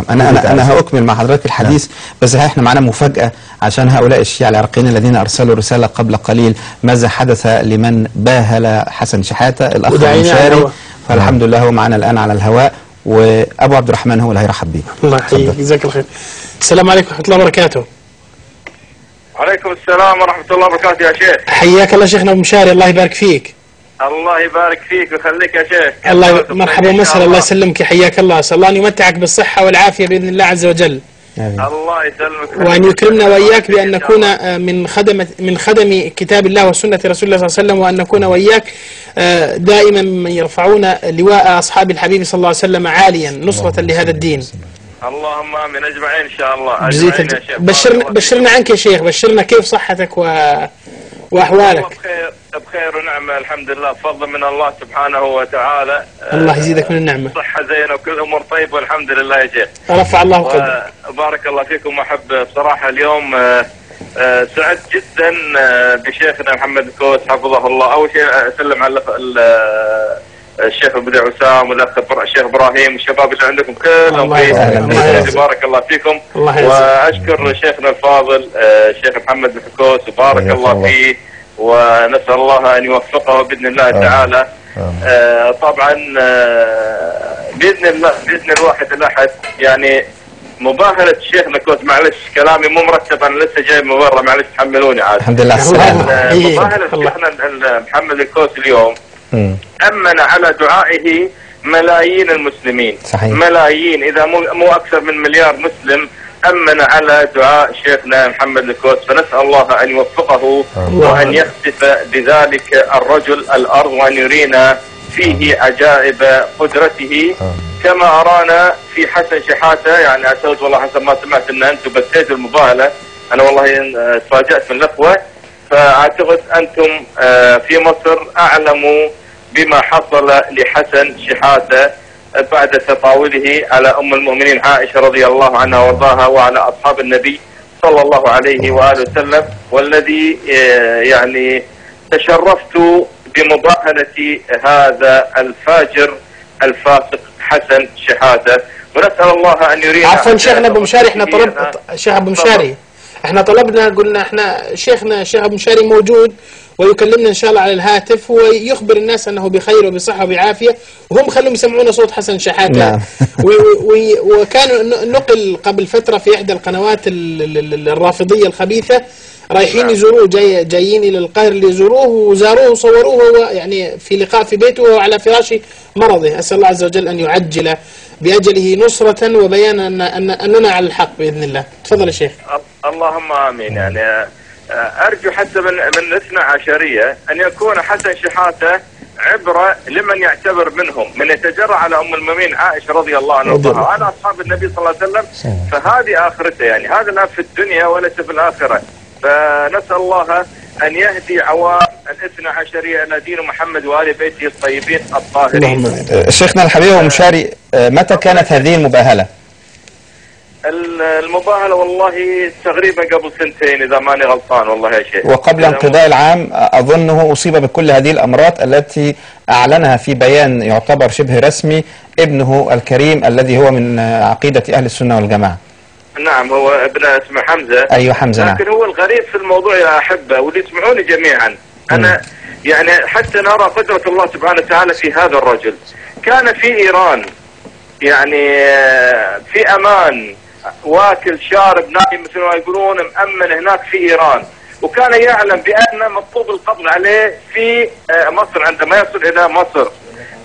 نعم. أنا هأكمل مع حضرتك الحديث. نعم. بس احنا معنا مفاجأة عشان هؤلاء الشيعة العراقيين الذين أرسلوا رسالة قبل قليل ماذا حدث لمن باهل حسن شحاتة الأخ المشاري. فالحمد لله هو معنا الآن على الهواء، وأبو عبد الرحمن هو اللي هيرحب بيه. الله يحييك، جزاك الله خير. السلام عليكم ورحمة الله وبركاته. وعليكم السلام ورحمة الله وبركاته يا شيخ. حياك الله شيخنا أبو مشاري، الله يبارك فيك. الله يبارك فيك ويخليك يا شيخ. الله مرحبا ومسهلا، الله يسلمك، حياك الله، أسأل الله أن يمتعك بالصحة والعافية بإذن الله عز وجل. الله يسلمك. وأن يكرمنا وإياك بأن نكون من خدم كتاب الله وسنة رسول الله صلى الله عليه وسلم، وأن نكون وإياك دائما من يرفعون لواء أصحاب الحبيب صلى الله عليه وسلم عاليا نصرة لهذا الدين. اللهم آمين أجمعين إن شاء الله. أجمعين يا شيخ. بشرنا عنك يا شيخ، بشرنا كيف صحتك وأحوالك. بخير ونعمة الحمد لله، بفضل من الله سبحانه وتعالى. الله يزيدك من النعمة. صحة زينة وكل أمور طيبة والحمد لله يا شيخ. رفع الله قدرك. بارك الله فيكم. أحب بصراحة اليوم سعدت جدا بشيخنا محمد الكوس حفظه الله. أول شيء أسلم على الشيخ البديع وسام والأخ الشيخ إبراهيم والشباب اللي عندكم كلهم. بارك الله فيكم. وأشكر شيخنا الفاضل الشيخ محمد الكوس وبارك الله فيه، ونسأل الله أن يوفقه بإذن الله تعالى. طبعا بإذن الله بإذن الواحد الأحد يعني مباهلة شيخنا الكوس، معلش كلامي مو مرتب، أنا لسه جاي من برا، معلش تحملوني عاد. الحمد لله السلامة. مباهلة شيخنا محمد الكوس اليوم أمن على دعائه ملايين المسلمين. صحيح. ملايين، إذا مو أكثر من مليار مسلم أمن على دعاء شيخنا محمد الكوس، فنسأل الله أن يوفقه وأن يخسف بذلك الرجل الأرض، وأن يرينا فيه عجائب قدرته كما أرانا في حسن شحاتة. يعني أعتقد والله حسب ما سمعت أن أنتم بثيتوا المباهلة، أنا والله تفاجأت من لفوة، فأعتقد أنتم في مصر أعلموا بما حصل لحسن شحاتة بعد تطاوله على أم المؤمنين عائشة رضي الله عنها وارضاها، وعلى أصحاب النبي صلى الله عليه وآله وسلم، والذي يعني تشرفت بمباهلة هذا الفاجر الفاسق حسن شحاتة، ونسأل الله أن يرينا. عفوا شيخنا أبو مشاري، احنا طلبنا شيخ أبو مشاري، احنا طلبنا قلنا احنا شيخنا الشيخ أبو مشاري موجود ويكلمنا إن شاء الله على الهاتف ويخبر الناس أنه بخير وبصحة وبعافية، وهم خلهم يسمعونا صوت حسن شحاتة. نعم. وكان نقل قبل فترة في إحدى القنوات الرافضية الخبيثة، رايحين يزوروه، جايين إلى القاهرة ليزوروه، وزاروه وصوروه هو يعني في لقاء في بيته وهو على فراش مرضه. أسأل الله عز وجل أن يعجل بأجله نصرة وبيان أننا على الحق بإذن الله. تفضل يا شيخ. اللهم آمين. يعني أرجو حتى من الاثنى عشرية أن يكون حسن شحاتة عبرة لمن يعتبر منهم، من يتجرأ على أم المؤمنين عائشة رضي الله عنها وعلى أصحاب النبي صلى الله عليه وسلم، فهذه آخرته. يعني هذا الآن في الدنيا وليس في الآخرة. فنسأل الله أن يهدي عوام الاثنى عشرية إلى دين محمد وآل بيته الطيبين الطاهرين. شيخنا الحبيب ومشاري، متى كانت هذه المباهلة؟ المباهلة والله تقريبا قبل سنتين إذا ماني غلطان والله يا شيخ. وقبل انقضاء العام أظنه أصيب بكل هذه الأمراض التي أعلنها في بيان يعتبر شبه رسمي ابنه الكريم الذي هو من عقيدة أهل السنة والجماعة. نعم، هو ابنه اسمه حمزة. أيوه حمزة. لكن هو الغريب في الموضوع يا أحبة واللي يسمعوني جميعا، أنا يعني حتى نرى قدرة الله سبحانه وتعالى في هذا الرجل. كان في إيران يعني في أمان، واكل شارب نايم مثل ما يقولون، مأمن هناك في إيران، وكان يعلم بأن مطلوب القبض عليه في مصر عندما يصل إلى مصر.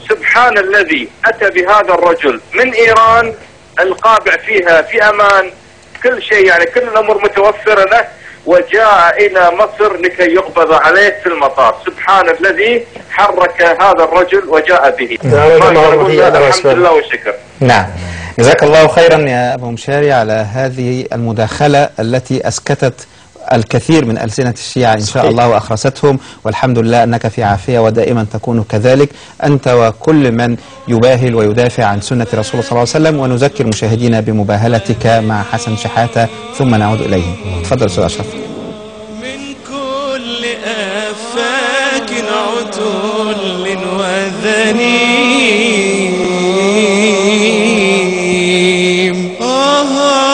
سبحان الذي أتى بهذا الرجل من إيران القابع فيها في أمان، كل شيء يعني كل الأمور متوفرة له، وجاء إلى مصر لكي يقبض عليه في المطار. سبحان الذي حرك هذا الرجل وجاء به. الحمد لله والشكر. نعم، جزاك الله خيرا يا أبو مشاري على هذه المداخلة التي أسكتت الكثير من ألسنة الشيعة إن شاء الله وأخرستهم، والحمد لله أنك في عافية ودائما تكون كذلك أنت وكل من يباهل ويدافع عن سنة رسول الله صلى الله عليه وسلم. ونذكر مشاهدينا بمباهلتك مع حسن شحاتة ثم نعود إليه. تفضل أستاذ أشرف. من كل أفاك عتل وذنيم آه